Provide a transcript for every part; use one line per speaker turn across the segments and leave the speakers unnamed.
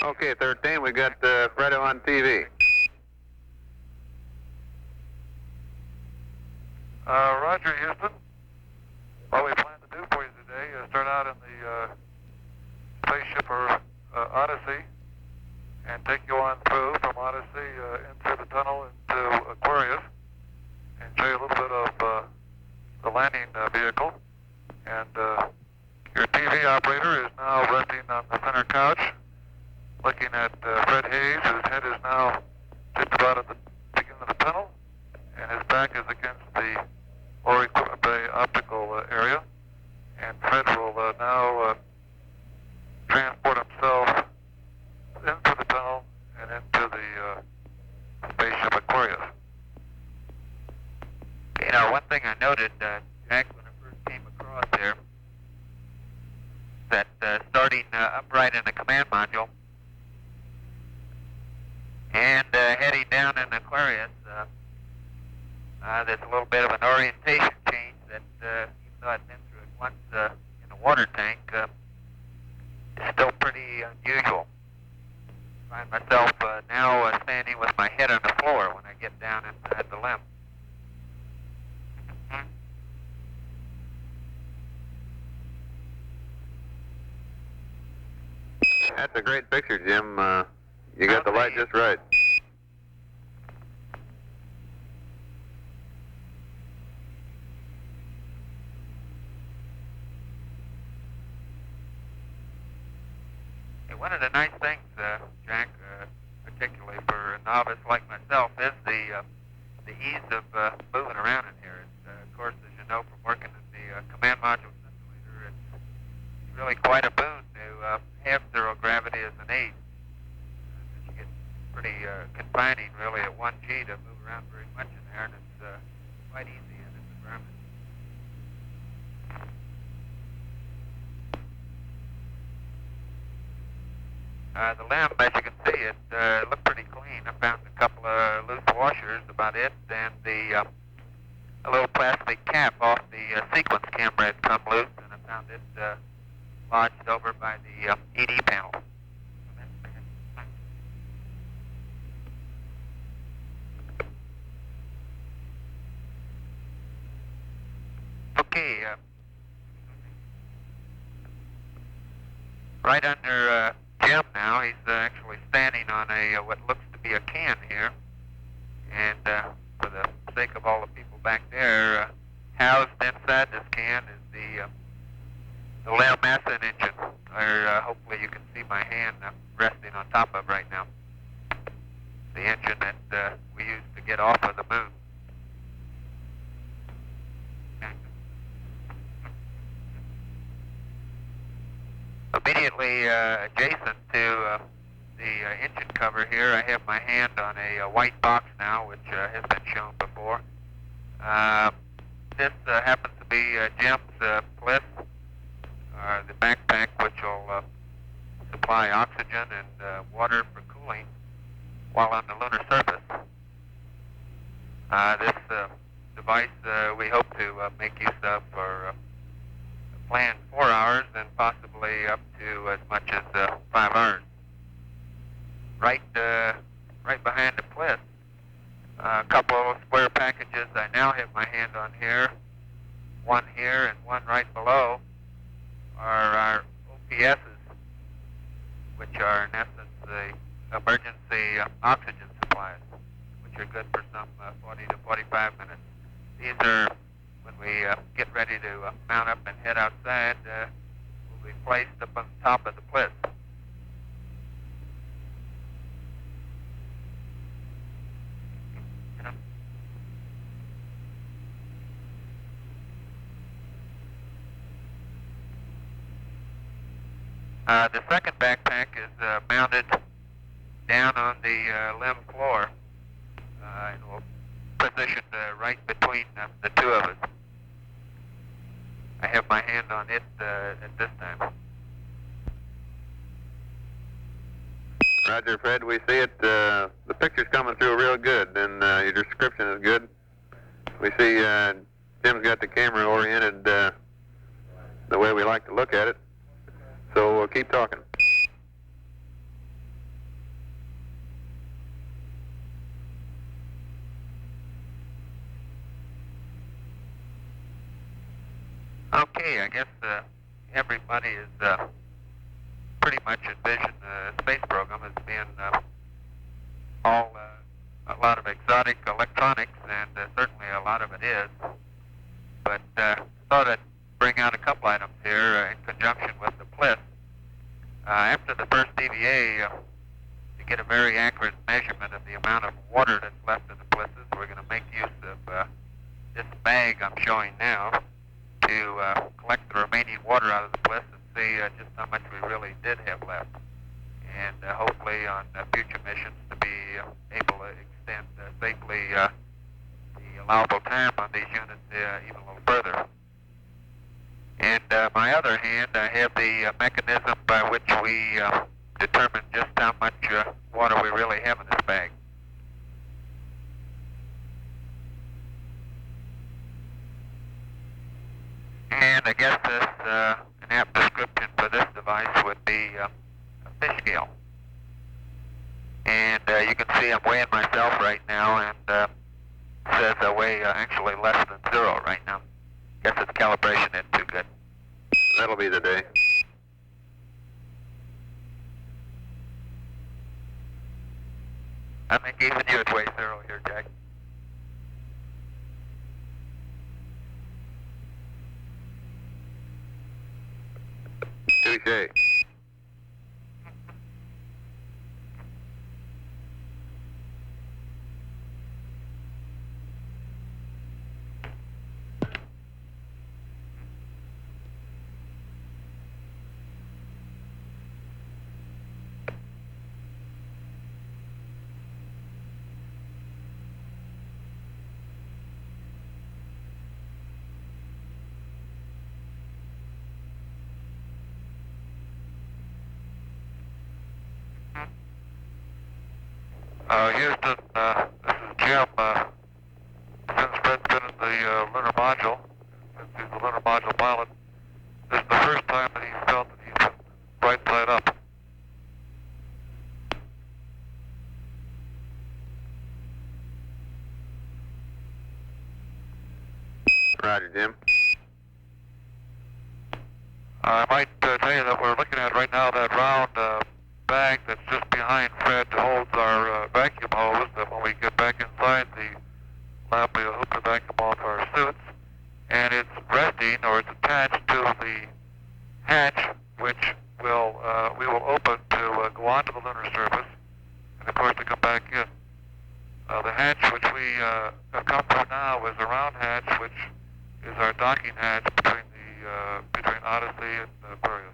Okay, 13, we got Fredo on TV.
Roger, Houston. What we plan to do for you today is start out in the spaceship or Odyssey and take you on through from Odyssey into the tunnel into Aquarius and show you a little bit of the landing vehicle. And your TV operator is now resting on the center couch, looking at Fred Hayes, whose head is now just about at the beginning of the tunnel, and his back is against the optical area. And Fred will now transport himself into the tunnel and into the spaceship Aquarius.
You know, one thing I noted, Jack, when I first came across there, that starting upright in the command module and heading down in Aquarius, there's a little bit of an orientation change that, even though I've been through it once in a water tank, is still pretty unusual. I find myself now standing with my head on the floor when I get down at the limb.
That's a great picture, Jim. You got the light just right.
One of the nice things, Jack, particularly for a novice like myself, is the ease of moving around in here. Of course, as you know from working in the command module simulator, it's really quite a boon to have zero gravity as an aid. You get pretty confining, really, at 1G to move around very much in there, and it's quite easy in this environment. The limb, as you can see, it looked pretty clean. I found a couple of loose washers, about it, and a little plastic cap off the sequence camera had come loose, and I found it lodged over by the ED panel. Okay, right under Jim now. He's actually standing on a what looks to be a can here, and for the sake of all the people back there, housed inside this can is the Leo Masson engine, or hopefully you can see my hand resting on top of right now. The engine that we used to get off of the moon. Immediately adjacent to the engine cover here, I have my hand on a white box now, which has been shown before. This happens to be Jim's Bliss, the backpack, which will supply oxygen and water for cooling while on the lunar surface. This device we hope to make use of for planned 4 hours and possibly up to as much as 5 hours. Right behind the Bliss, a couple of square packages I now have my hand on here. One here and one right below are our OPSs, which are in essence the emergency oxygen supplies, which are good for some 40 to 45 minutes. These are, when we get ready to mount up and head outside, will be placed up on top of the Bliss. The second backpack is mounted down on the limb floor and will position right between the two of us. I have my hand on it at this time.
Roger, Fred, we see it. The picture's coming through real good, and your description is good. We see Jim's got the camera oriented the way we like to look at it. So we'll keep talking.
okay. I guess everybody is pretty much envisioned the space program as being all a lot of exotic electronics, and certainly a lot of it is. But thought I'd bring out a couple items here in conjunction with the PLIS. After the first DVA, to get a very accurate measurement of the amount of water that's left in the plisses, we're going to make use of this bag I'm showing now to collect the remaining water out of the bliss and see just how much we really did have left. And hopefully on future missions to be able to extend safely the allowable time on these units even a little further. And my other hand, I have the mechanism by which we determine just how much water we really have in this bag. And I guess this, an apt description for this device would be a fish scale. And you can see I'm weighing myself right now, and says I weigh actually less than 0 right now. Guess its calibration isn't too good.
That'll be the day.
I think even you would weigh 0 here, Jack.
Touche.
Houston, this is Jim. Since Fred's been in the lunar module, since he's the lunar module pilot, this is the first time that he's felt that he's been right side up.
Roger, Jim.
I might tell you that we're looking at right now that round bag that's just behind Fred holds our vacuum hose, that when we get back inside the lab we'll hook the vacuum off our suits, and it's resting or it's attached to the hatch which will we will open to go onto the lunar surface and of course to come back in. The hatch which we have come through now is a round hatch which is our docking hatch between Odyssey and Aquarius.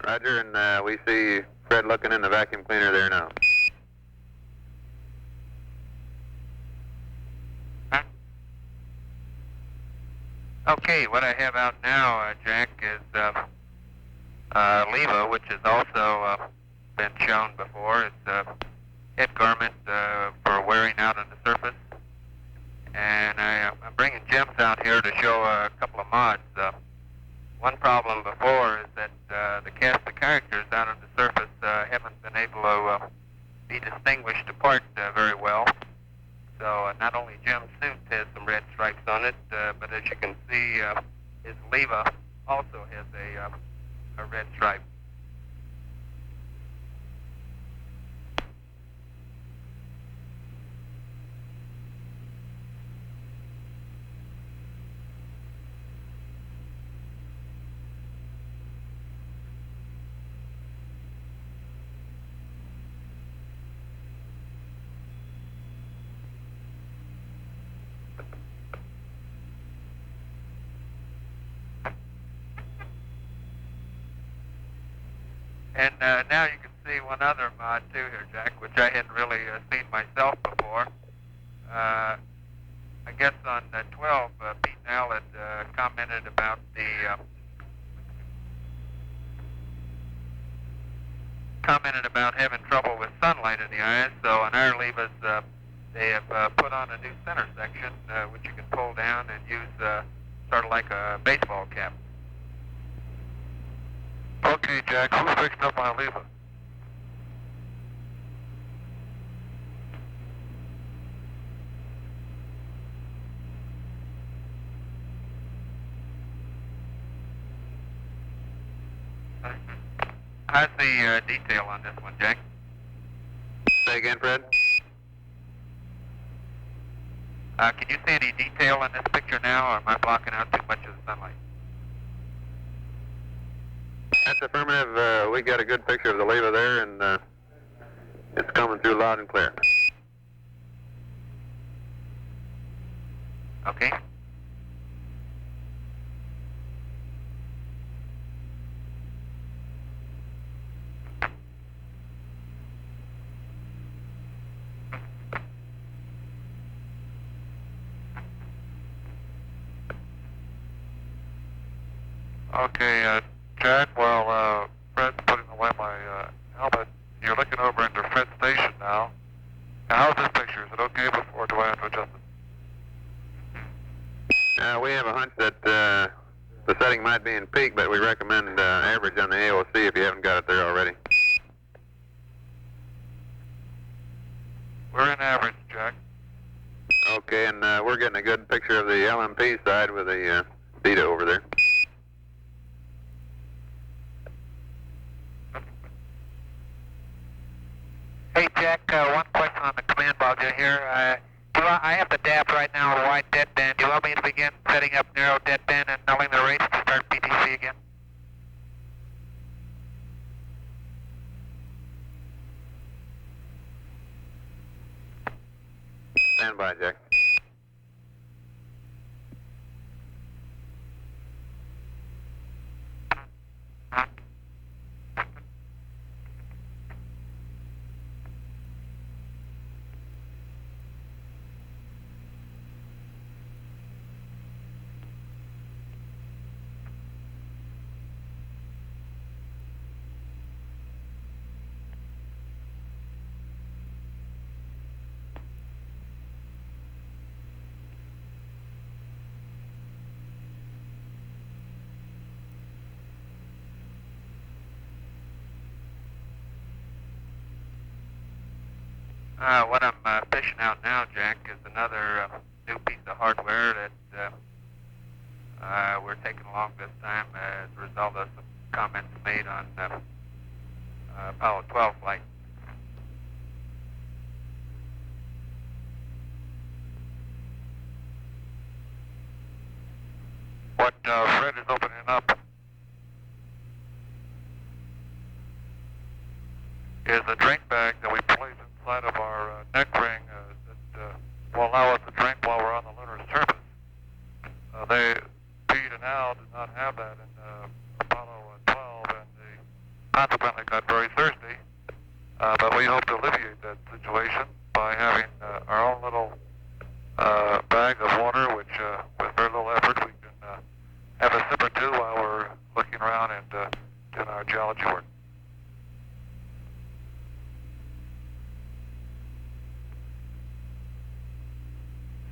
Roger, and we see Fred looking in the vacuum cleaner there now.
Huh? Okay, what I have out now, Jack, is LEVA, which has also been shown before. It's a head garment for wearing out on the surface. And I'm bringing Jim's out here to show a couple of mods. One problem before is that the cast of characters out on the surface haven't been able to be distinguished apart very well. So not only Jim's suit has some red stripes on it, but as you can see, his LEVA also has a red stripe. And now you can see one other mod too here, Jack, which I hadn't really seen myself before. I guess on 12, Pete Nell had commented about having trouble with sunlight in the eyes. So on our LEVAs, they have put on a new center section, which you can pull down and use sort of like a baseball cap.
Okay, Jack, who fixed up my LEVA?
How's the detail on this one, Jack?
Say again, Fred?
Can you see any detail in this picture now, or am I blocking out too much of the sunlight?
That's affirmative. We got a good picture of the leva there, and it's coming through loud and clear.
Okay.
Okay, Jack, while Fred's putting away my helmet, you're looking over into Fred's station now. Now, how's this picture? Is it okay before, do I have to adjust it?
We have a hunch that the setting might be in peak, but we recommend average on the AOC if you haven't got it there already.
We're in average, Jack.
Okay, and we're getting a good picture of the LMP side with the Beta over there.
Hey, Jack, one question on the command module here. I have the DAB right now with a wide deadband. Do you want me to begin setting up narrow deadband and nulling the rates to start PTC again?
Stand by, Jack.
What I'm fishing out now, Jack, is another new piece of hardware that we're taking along this time as a result of some comments made on Apollo 12 flight.
What Fred is opening up is a drink bag that we place inside of our neck ring that will allow us to drink while we're on the lunar surface. Pete and Al did not have that in Apollo 12, and they consequently got very thirsty. But we hope to alleviate that situation by having our own little bag of water, which with very little effort we can have a sip or two while we're looking around and doing our geology work.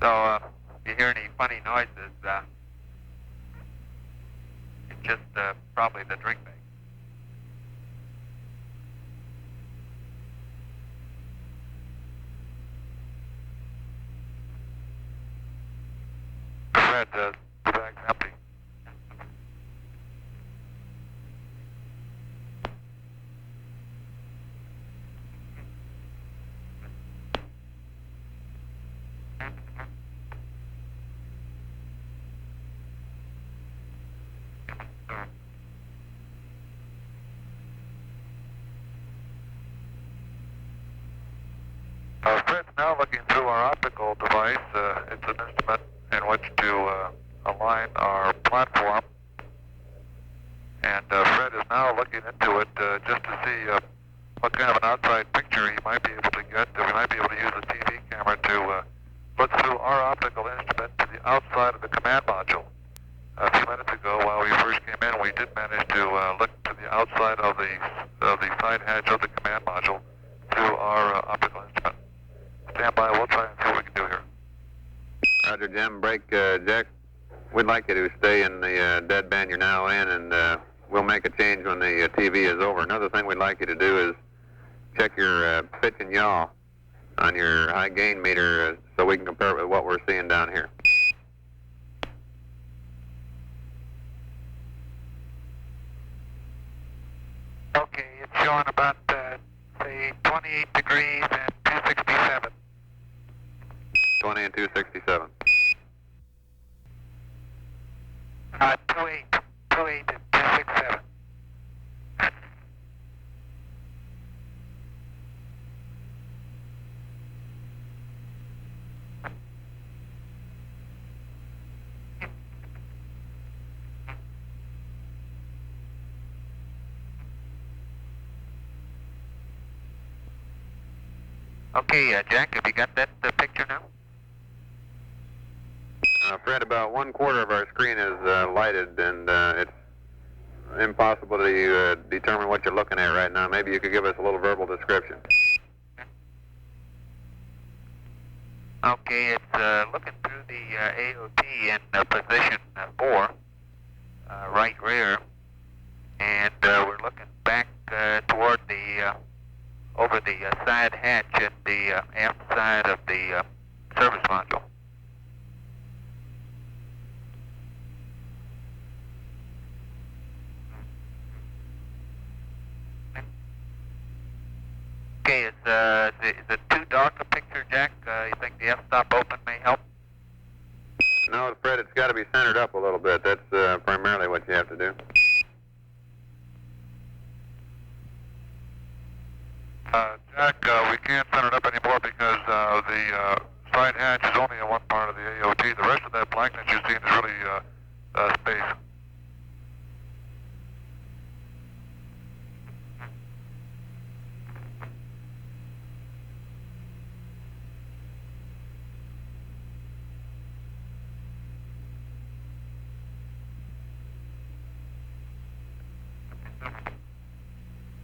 So if you hear any funny noises, it's just probably the drink bag.
Fred, the bag's empty. Fred's now looking through our optical device. It's an instrument in which to align our platform. And Fred is now looking into it just to see what kind of an outside picture he might be able to get. We might be able to use a TV camera to look through our optical instrument to the outside of the command module. A few minutes ago, while we first came in, we did manage to look to the outside of the side hatch of the command module through our optical instrument. Stand by, we'll try and see what we can do here.
Roger, Jim. Break, Jack. We'd like you to stay in the dead band you're now in, and we'll make a change when the TV is over. Another thing we'd like you to do is check your pitch and yaw on your high gain meter so we can compare it with what we're seeing down here.
Okay, it's showing about, say, 28 degrees and 267.
20 and 267.
28 and 267.
Okay, Jack, have you got that picture now?
Fred, about 1/4 of our screen is lighted, and it's impossible to determine what you're looking at right now. Maybe you could give us a little verbal description.
Okay, it's looking through the AOT in position 4, right rear, and we're looking back toward the over the side hatch at the aft side of the service module. Okay, is it too dark a picture, Jack? You think the f-stop open may help?
No, Fred, it's got to be centered up a little bit. That's primarily what you have to do.
Jack, we can't center it up anymore because the side hatch is only in one part of the AOT. The rest of that blackness you're seeing is really space.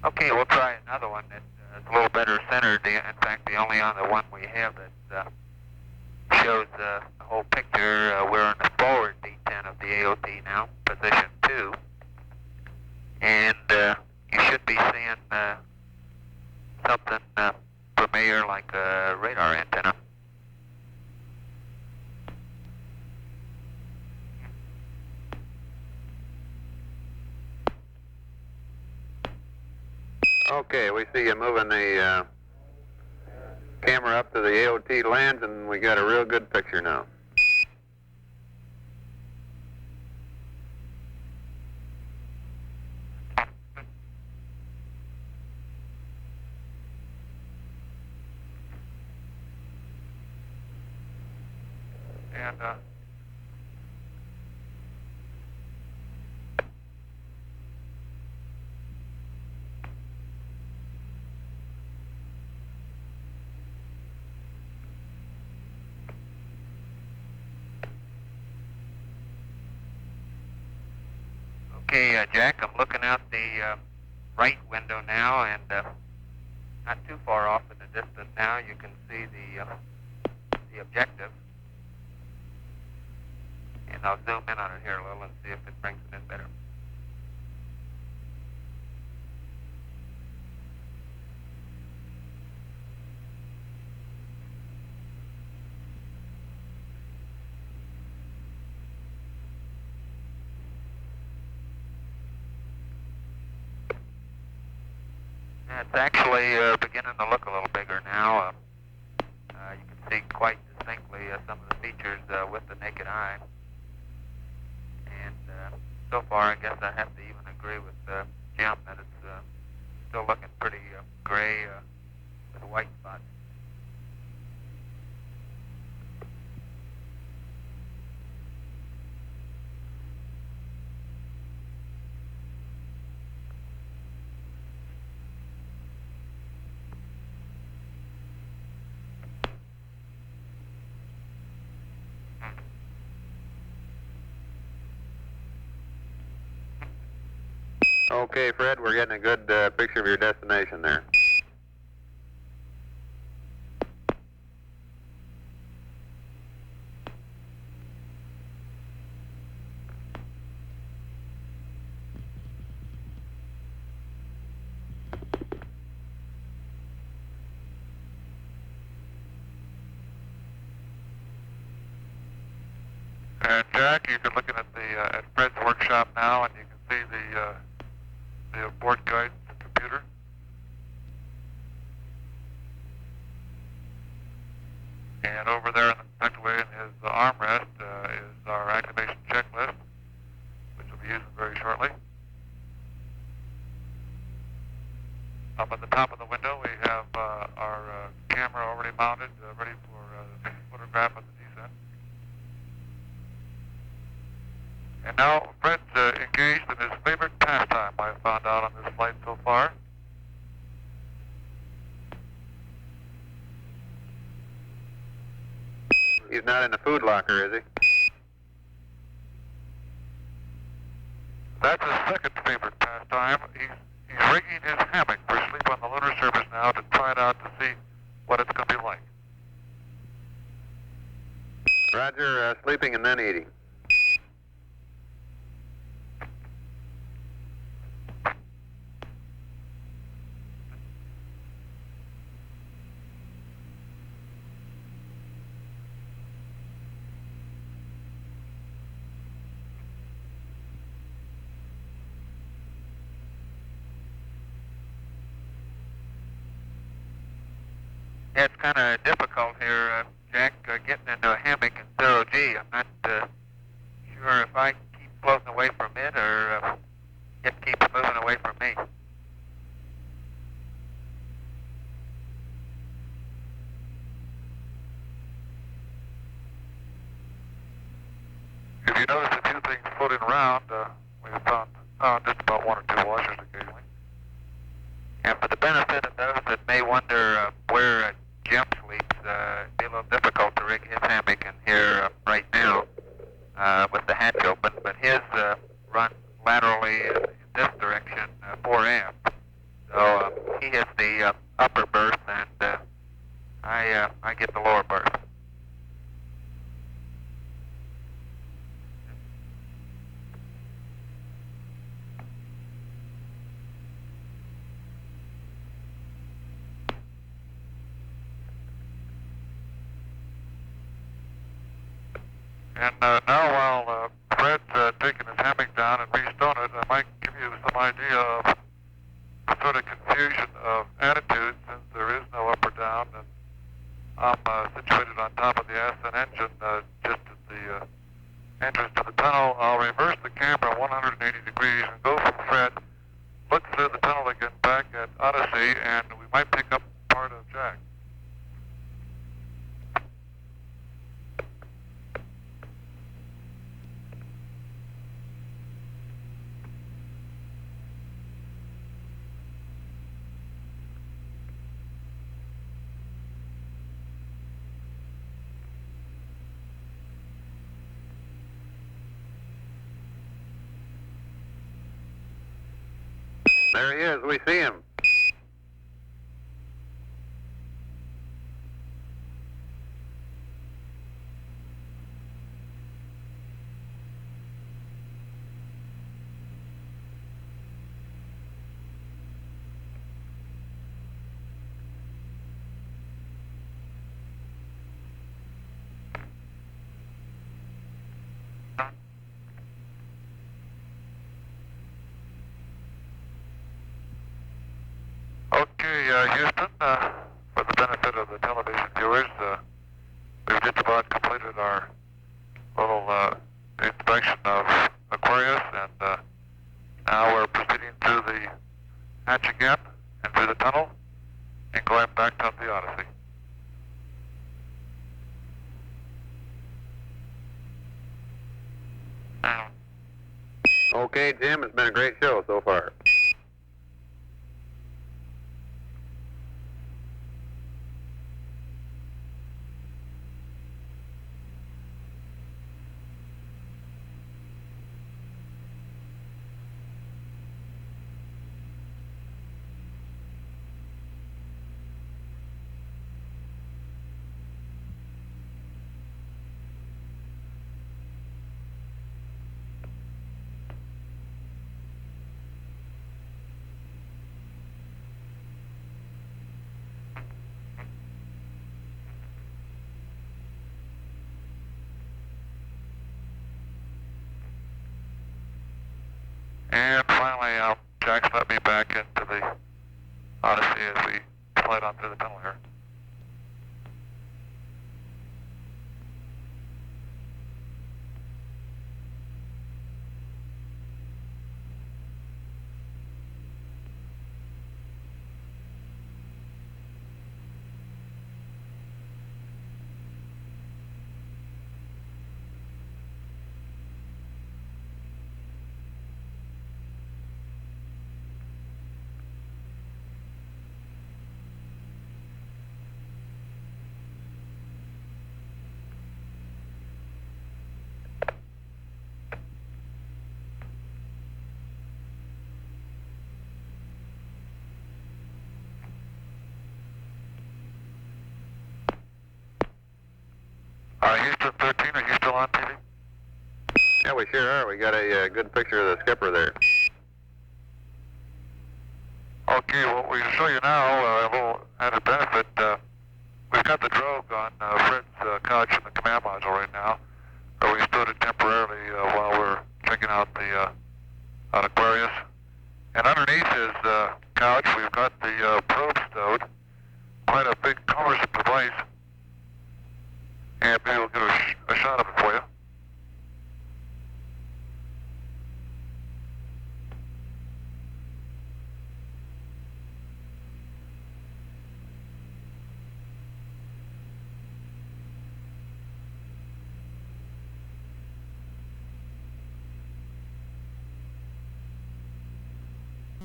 Okay, we'll try another one that's a little better centered. In fact, the only on the one we have that shows the whole picture. We're on the forward D10 of the AOT now, position 2. And you should be seeing something familiar like a radar antenna.
Okay, we see you moving the camera up to the AOT lens, and we got a real good picture now.
And
Okay, Jack, I'm looking out the right window now, and not too far off in the distance now, you can see the objective. And I'll zoom in on it here a little and see if it brings it in better. It's actually beginning to look a little bigger now. You can see quite distinctly some of the features with the naked eye. And so far, I guess I have to even agree with Jim that it's still looking pretty gray with white spots.
Okay, Fred, we're getting a good picture of your destination there.
And Jack, you can looking at the at Fred's workshop now, and you can see the board guide computer Up at the top of the window, we have our camera already mounted, ready for photograph of the descent. And now Fred's engaged in his favorite pastime I've found out on this flight so far.
He's not in the food locker, is he?
That's his second favorite pastime. He's rigging his hammock for sleep on the lunar surface now to try it out to see what it's going to be like.
Roger, sleeping and then eating.
It's kind of difficult here, Jack, getting into a hammock in 0G. I'm not sure if I keep floating away from it or it keeps moving away from me.
If you notice a few things floating around, we've found just about one or two washers occasionally.
And for the benefit of those that may wonder where Jim sleeps, it'd be a little difficult to rig his hammock in here right now with the hatch open, but his runs laterally in this direction, fore aft. So he has the upper berth, and I get the lower berth.
And now while Fred's taking his hammock down and restowing it, I might give you some idea of the sort of confusion of attitude since there is no up or down, and I'm situated on top of the ascent engine just at the entrance to the tunnel. I'll reverse the camera 180 degrees and go from Fred, look through the tunnel again back at Odyssey, and we might pick up part of Jack.
There he is. We see him.
Okay, Houston, for the benefit of the television viewers, we've just about completed our little inspection of Aquarius, and now we're proceeding through the hatch again and through the tunnel and going back up the Odyssey.
Okay, Jim, it's been a great show so far.
And finally, Jack's let me back into the Odyssey as we slide on through the tunnel here. Houston 13, are you still on TV?
Yeah, we sure are. We got a good picture of the skipper there.
Okay, well, we show you now a little added benefit. We've got the drogue on Fred's couch in the command module right now. We stowed it temporarily while we're checking out the Aquarius. And underneath his couch, we've got the probe stowed. Quite a big cumbersome device. And maybe we'll get a shot of it for you.